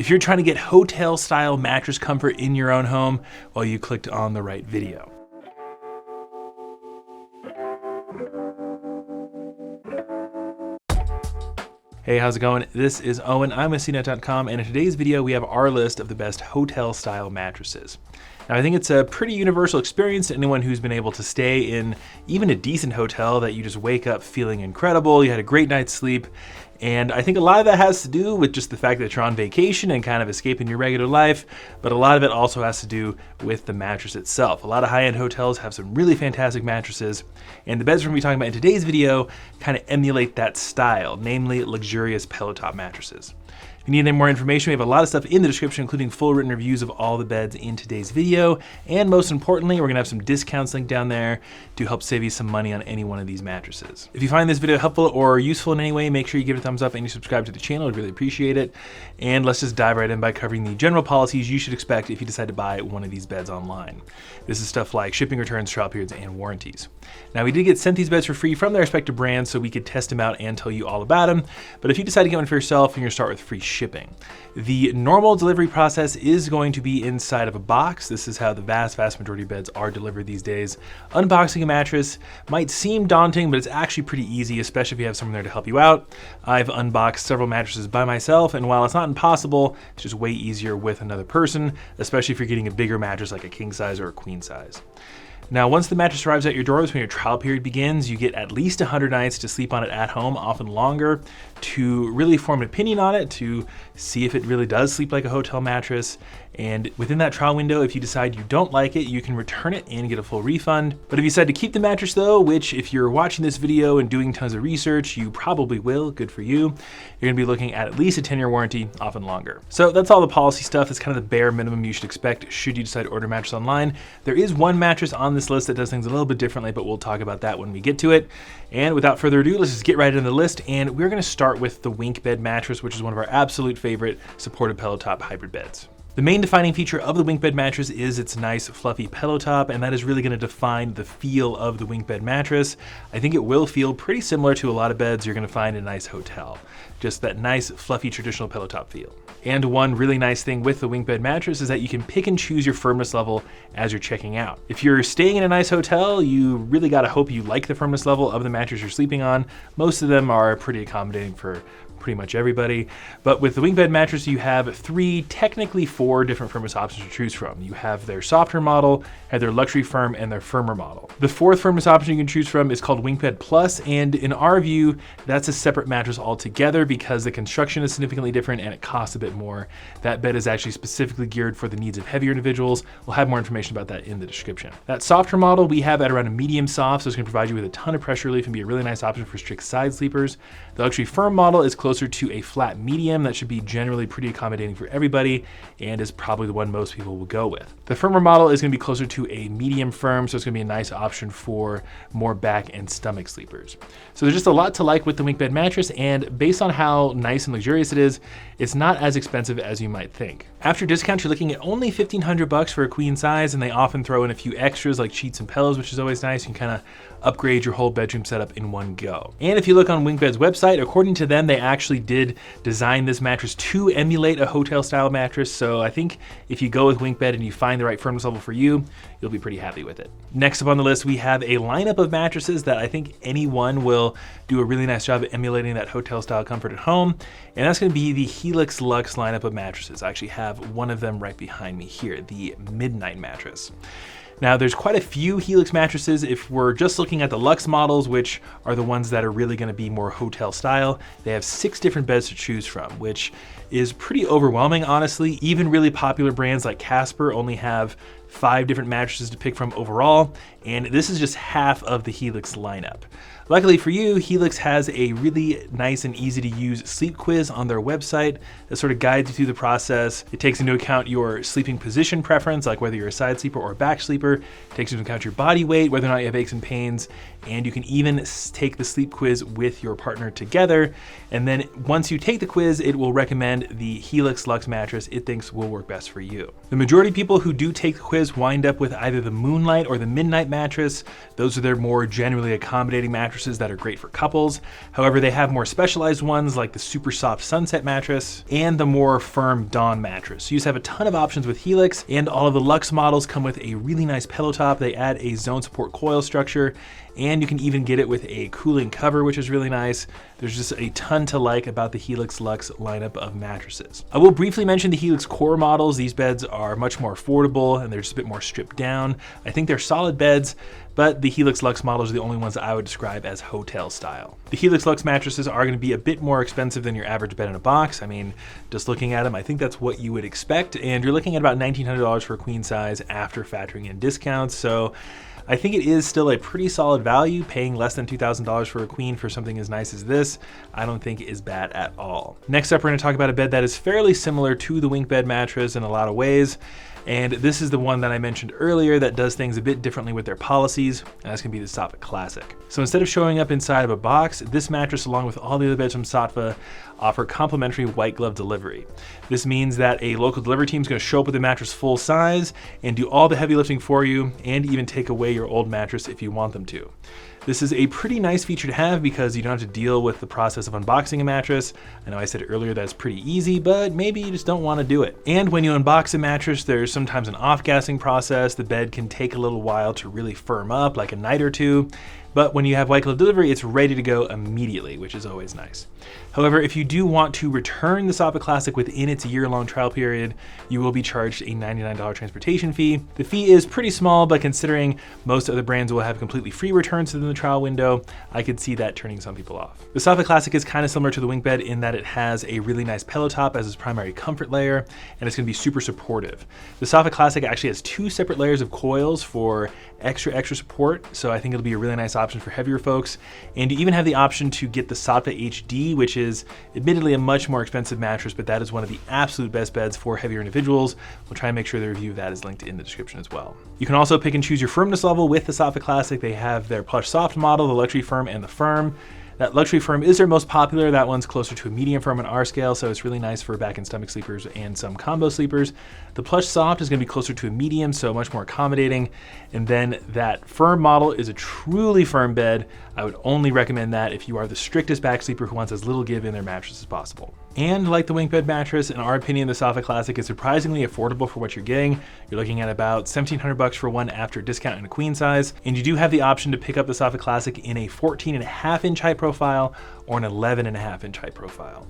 if you're trying to get hotel style mattress comfort in your own home, well, you clicked on the right video. Hey, how's it going? This is Owen, I'm with CNET.com, and in today's video we have our list of the best hotel style mattresses. Now I think it's a pretty universal experience to anyone who's been able to stay in even a decent hotel that you just wake up feeling incredible, you had a great night's sleep, and I think a lot of that has to do with just the fact that you're on vacation and kind of escaping your regular life, but a lot of it also has to do with the mattress itself. A lot of high-end hotels have some really fantastic mattresses, and the beds we're going to be talking about in today's video kind of emulate that style, namely luxurious pillow top mattresses. If you need any more information, we have a lot of stuff in the description, including full written reviews of all the beds in today's video. And most importantly, we're gonna have some discounts linked down there to help save you some money on any one of these mattresses. If you find this video helpful or useful in any way, make sure you give it a thumbs up and you subscribe to the channel. I'd really appreciate it. And let's just dive right in by covering the general policies you should expect if you decide to buy one of these beds online. This is stuff like shipping, returns, trial periods, and warranties. Now, we did get sent these beds for free from their respective brands so we could test them out and tell you all about them. But if you decide to get one for yourself, you're gonna start with free shipping. The normal delivery process is going to be inside of a box. This is how the vast majority of beds are delivered these days. Unboxing a mattress might seem daunting, but it's actually pretty easy, especially if you have someone there to help you out. I've unboxed several mattresses by myself, and while it's not impossible, it's just way easier with another person, especially if you're getting a bigger mattress like a king size or a queen size. Now, once the mattress arrives at your doors, when your trial period begins, you get at least 100 nights to sleep on it at home, often longer, to really form an opinion on it, to see if it really does sleep like a hotel mattress. And within that trial window, if you decide you don't like it, you can return it and get a full refund. But if you decide to keep the mattress though, which if you're watching this video and doing tons of research, you probably will, good for you, you're gonna be looking at least a 10-year warranty, often longer. So that's all the policy stuff. That's kind of the bare minimum you should expect should you decide to order a mattress online. There is one mattress on this list that does things a little bit differently, but we'll talk about that when we get to it. And without further ado, let's just get right into the list. And we're gonna start with the WinkBed mattress, which is one of our absolute favorite supported pillow top hybrid beds. The main defining feature of the WinkBed mattress is its nice fluffy pillow top, and that is really going to define the feel of the WinkBed mattress. I think it will feel pretty similar to a lot of beds you're going to find in a nice hotel. Just that nice fluffy traditional pillow top feel. And one really nice thing with the WinkBed mattress is that you can pick and choose your firmness level as you're checking out. If you're staying in a nice hotel, you really got to hope you like the firmness level of the mattress you're sleeping on. Most of them are pretty accommodating for pretty much everybody. But with the WinkBed mattress, you have technically four different firmness options to choose from. You have their softer model, their luxury firm, and their firmer model. The fourth firmness option you can choose from is called WinkBed Plus, and in our view, that's a separate mattress altogether because the construction is significantly different and it costs a bit more. That bed is actually specifically geared for the needs of heavier individuals. We'll have more information about that in the description. That softer model we have at around a medium soft, so it's gonna provide you with a ton of pressure relief and be a really nice option for strict side sleepers. The luxury firm model is closer to a flat medium that should be generally pretty accommodating for everybody and is probably the one most people will go with. The firmer model is going to be closer to a medium firm, so it's going to be a nice option for more back and stomach sleepers. So there's just a lot to like with the WinkBed mattress, and based on how nice and luxurious it is, it's not as expensive as you might think. After discount, you're looking at only 1,500 bucks for a queen size, and they often throw in a few extras like sheets and pillows, which is always nice. You can kind of upgrade your whole bedroom setup in one go. And if you look on WinkBed's website, according to them, they actually did design this mattress to emulate a hotel style mattress. So I think if you go with WinkBed and you find the right firmness level for you, you'll be pretty happy with it. Next up on the list, we have a lineup of mattresses that I think anyone will do a really nice job at emulating that hotel style comfort at home. And that's gonna be the Helix Luxe lineup of mattresses. I actually have one of them right behind me here, the Midnight mattress. Now, there's quite a few Helix mattresses. If we're just looking at the Luxe models, which are the ones that are really gonna be more hotel style, they have 6 different beds to choose from, which is pretty overwhelming, honestly. Even really popular brands like Casper only have 5 different mattresses to pick from overall, and this is just half of the Helix lineup. Luckily for you, Helix has a really nice and easy to use sleep quiz on their website that sort of guides you through the process. It takes into account your sleeping position preference, like whether you're a side sleeper or a back sleeper. It takes into account your body weight, whether or not you have aches and pains, and you can even take the sleep quiz with your partner together. And then once you take the quiz, it will recommend the Helix Luxe mattress it thinks will work best for you. The majority of people who do take the quiz wind up with either the Moonlight or the Midnight mattress. Those are their more generally accommodating mattresses mattresses that are great for couples. However, they have more specialized ones like the super soft Sunset mattress and the more firm Dawn mattress. So you just have a ton of options with Helix, and all of the Luxe models come with a really nice pillow top. They add a zone support coil structure, and you can even get it with a cooling cover, which is really nice. There's just a ton to like about the Helix Luxe lineup of mattresses. I will briefly mention the Helix Core models. These beds are much more affordable and they're just a bit more stripped down. I think they're solid beds, but the Helix Luxe models are the only ones that I would describe as hotel style. The Helix Luxe mattresses are going to be a bit more expensive than your average bed in a box. I mean, just looking at them, I think that's what you would expect. And you're looking at about $1,900 for a queen size after factoring in discounts. So I think it is still a pretty solid value. Paying less than $2,000 for a queen for something as nice as this, I don't think is bad at all. Next up, we're going to talk about a bed that is fairly similar to the WinkBed mattress in a lot of ways. And this is the one that I mentioned earlier that does things a bit differently with their policies, and that's gonna be the Saatva Classic. So instead of showing up inside of a box, this mattress, along with all the other beds from Saatva, offer complimentary white glove delivery. This means that a local delivery team is gonna show up with the mattress full size and do all the heavy lifting for you, and even take away your old mattress if you want them to. This is a pretty nice feature to have because you don't have to deal with the process of unboxing a mattress. I know I said earlier that's pretty easy, but maybe you just don't want to do it. And when you unbox a mattress, there's sometimes an off-gassing process. The bed can take a little while to really firm up, like a night or two. But when you have white glove delivery, it's ready to go immediately, which is always nice. However, if you do want to return the Saatva Classic within its year-long trial period, you will be charged a $99 transportation fee. The fee is pretty small, but considering most other brands will have completely free returns within the trial window, I could see that turning some people off. The Saatva Classic is kind of similar to the WinkBed in that it has a really nice pillow top as its primary comfort layer, and it's gonna be super supportive. The Saatva Classic actually has 2 separate layers of coils for extra support, so I think it'll be a really nice option for heavier folks. And you even have the option to get the Saatva HD, which is admittedly a much more expensive mattress, but that is one of the absolute best beds for heavier individuals. We'll try and make sure the review of that is linked in the description as well. You can also pick and choose your firmness level with the Saatva Classic. They have their plush soft model, the luxury firm, and the firm. That luxury firm is their most popular. That one's closer to a medium firm on our scale, so it's really nice for back and stomach sleepers and some combo sleepers. The plush soft is gonna be closer to a medium, so much more accommodating. And then that firm model is a truly firm bed. I would only recommend that if you are the strictest back sleeper who wants as little give in their mattress as possible. And like the WinkBed mattress, in our opinion, the Saatva Classic is surprisingly affordable for what you're getting. You're looking at about $1,700 for one after discount in a queen size. And you do have the option to pick up the Saatva Classic in a 14.5-inch height profile or an 11.5-inch height profile.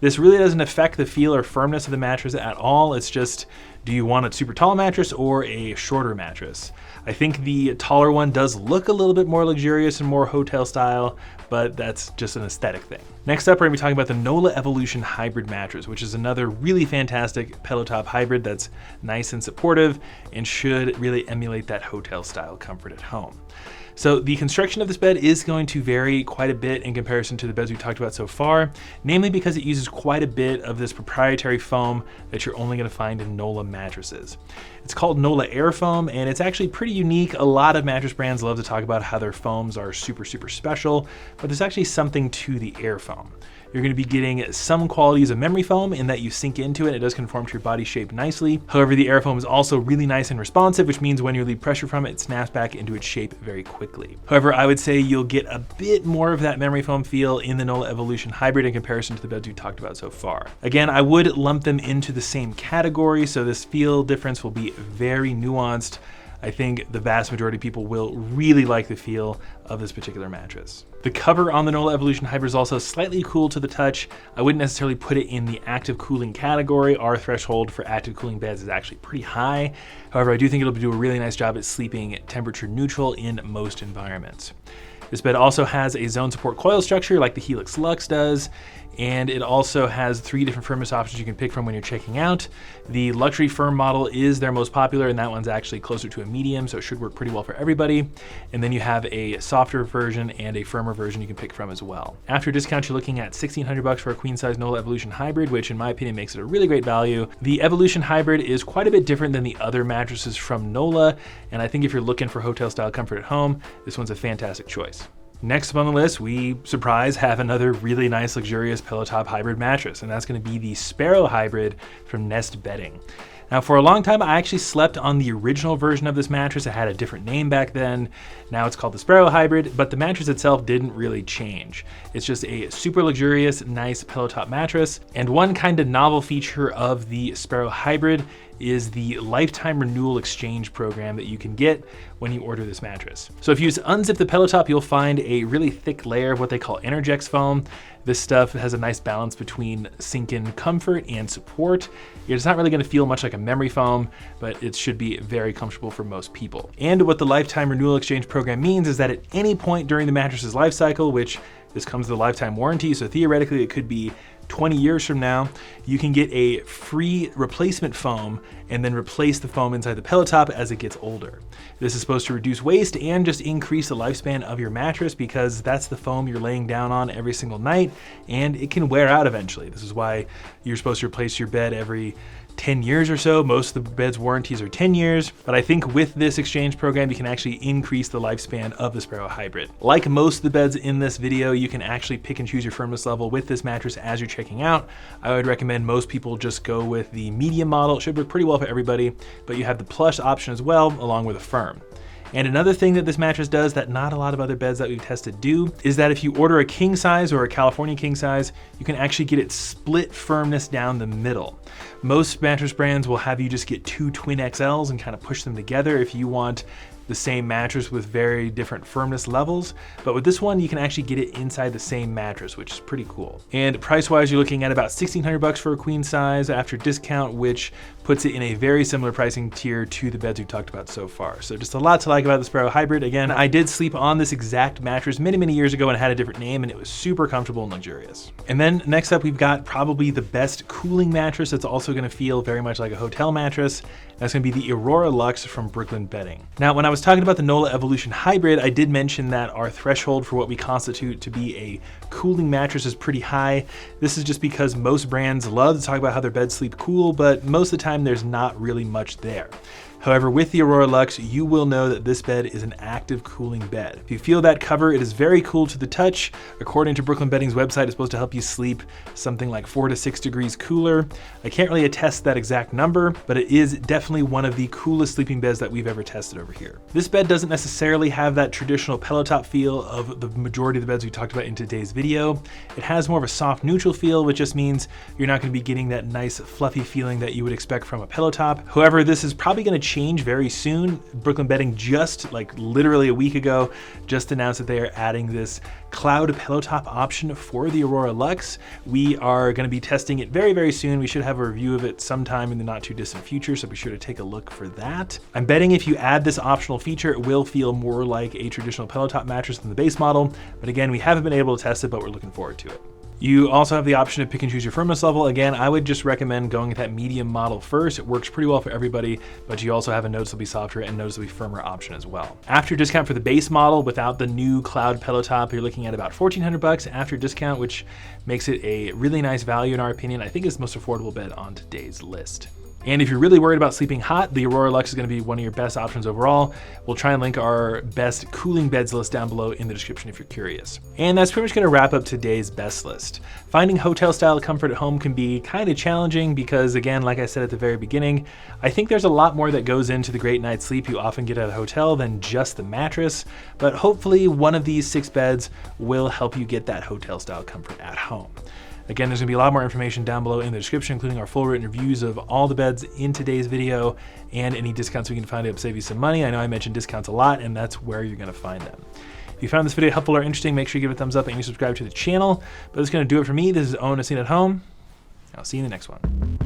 This really doesn't affect the feel or firmness of the mattress at all. It's just, do you want a super tall mattress or a shorter mattress? I think the taller one does look a little bit more luxurious and more hotel style, but that's just an aesthetic thing. Next up, we're gonna be talking about the Nolah Evolution Hybrid mattress, which is another really fantastic pillow top hybrid that's nice and supportive and should really emulate that hotel style comfort at home. So the construction of this bed is going to vary quite a bit in comparison to the beds we've talked about so far, namely because it uses quite a bit of this proprietary foam that you're only gonna find in Nolah mattresses. It's called Nolah Air Foam, and it's actually pretty unique. A lot of mattress brands love to talk about how their foams are super special, but there's actually something to the air foam. You're gonna be getting some qualities of memory foam in that you sink into it. It does conform to your body shape nicely. However, the air foam is also really nice and responsive, which means when you relieve pressure from it, it snaps back into its shape very quickly. However, I would say you'll get a bit more of that memory foam feel in the Nolah Evolution Hybrid in comparison to the beds we've talked about so far. Again, I would lump them into the same category, so this feel difference will be very nuanced. I think the vast majority of people will really like the feel of this particular mattress. The cover on the Nolah Evolution Hybrid is also slightly cool to the touch. I wouldn't necessarily put it in the active cooling category. Our threshold for active cooling beds is actually pretty high. However, I do think it'll do a really nice job at sleeping temperature neutral in most environments. This bed also has a zone support coil structure like the Helix Luxe does, and it also has 3 different firmness options you can pick from when you're checking out. The luxury firm model is their most popular, and that one's actually closer to a medium, so it should work pretty well for everybody. And then you have a softer version and a firmer version you can pick from as well. After discount, you're looking at $1,600 for a queen size Nolah Evolution Hybrid, which in my opinion makes it a really great value. The Evolution Hybrid is quite a bit different than the other mattresses from Nolah, and I think if you're looking for hotel style comfort at home, this one's a fantastic choice. Next up on the list, we, surprise, have another really nice luxurious pillow top hybrid mattress, and that's gonna be the Sparrow Hybrid from Nest Bedding. Now, for a long time, I actually slept on the original version of this mattress. It had a different name back then. Now it's called the Sparrow Hybrid, but the mattress itself didn't really change. It's just a super luxurious, nice pillow top mattress. And one kind of novel feature of the Sparrow Hybrid is the lifetime renewal exchange program that you can get when you order this mattress. So if you unzip the pillow top, you'll find a really thick layer of what they call Energex foam. This stuff has a nice balance between sink-in comfort and support. It's not really gonna feel much like a memory foam, but it should be very comfortable for most people. And what the lifetime renewal exchange program means is that at any point during the mattress's life cycle, which this comes with a lifetime warranty, so theoretically it could be 20 years from now, you can get a free replacement foam and then replace the foam inside the pillow top as it gets older. This is supposed to reduce waste and just increase the lifespan of your mattress because that's the foam you're laying down on every single night and it can wear out eventually. This is why you're supposed to replace your bed every 10 years or so. Most of the bed's warranties are 10 years, but I think with this exchange program, you can actually increase the lifespan of the Sparrow Hybrid. Like most of the beds in this video, you can actually pick and choose your firmness level with this mattress as you're checking out. I would recommend most people just go with the medium model. It should work pretty well for everybody, but you have the plush option as well, along with a firm. And another thing that this mattress does that not a lot of other beds that we've tested do is that if you order a king size or a California king size, you can actually get it split firmness down the middle. Most mattress brands will have you just get 2 twin XLs and kind of push them together if you want the same mattress with very different firmness levels. But with this one, you can actually get it inside the same mattress, which is pretty cool. And price-wise, you're looking at about $1,600 for a queen size after discount, which puts it in a very similar pricing tier to the beds we've talked about so far. So just a lot to like about the Sparrow Hybrid. Again, I did sleep on this exact mattress many, many years ago and it had a different name and it was super comfortable and luxurious. And then next up, we've got probably the best cooling mattress that's also gonna feel very much like a hotel mattress. That's gonna be the Aurora Luxe from Brooklyn Bedding. Now, when I was talking about the Nolah Evolution Hybrid, I did mention that our threshold for what we constitute to be a cooling mattress is pretty high. This is just because most brands love to talk about how their beds sleep cool, but most of the time there's not really much there. However, with the Aurora Luxe, you will know that this bed is an active cooling bed. If you feel that cover, it is very cool to the touch. According to Brooklyn Bedding's website, it's supposed to help you sleep something like 4 to 6 degrees cooler. I can't really attest that exact number, but it is definitely one of the coolest sleeping beds that we've ever tested over here. This bed doesn't necessarily have that traditional pillow top feel of the majority of the beds we talked about in today's video. It has more of a soft neutral feel, which just means you're not gonna be getting that nice fluffy feeling that you would expect from a pillow top. However, this is probably gonna change very soon. Brooklyn Bedding just literally a week ago just announced that they are adding this cloud pillow top option for the Aurora Luxe. We are going to be testing it very, very soon. We should have a review of it sometime in the not too distant future, so be sure to take a look for that. I'm betting if you add this optional feature, it will feel more like a traditional pillow top mattress than the base model. But again, we haven't been able to test it, but we're looking forward to it. You also have the option to pick and choose your firmness level. Again, I would just recommend going with that medium model first. It works pretty well for everybody, but you also have a noticeably softer and noticeably firmer option as well. After discount for the base model, without the new cloud pillow top, you're looking at about $1,400 after discount, which makes it a really nice value in our opinion. I think it's the most affordable bed on today's list. And if you're really worried about sleeping hot, the Aurora Luxe is going to be one of your best options overall. We'll try and link our best cooling beds list down below in the description if you're curious. And that's pretty much going to wrap up today's best list. Finding hotel style comfort at home can be kind of challenging because, again, like I said at the very beginning, I think there's a lot more that goes into the great night's sleep you often get at a hotel than just the mattress. But hopefully one of these 6 beds will help you get that hotel style comfort at home. Again, there's gonna be a lot more information down below in the description, including our full written reviews of all the beds in today's video and any discounts we can find to help save you some money. I know I mentioned discounts a lot, and that's where you're gonna find them. If you found this video helpful or interesting, make sure you give it a thumbs up and you subscribe to the channel. But that's gonna do it for me. This is Owen, I've seen at home. I'll see you in the next one.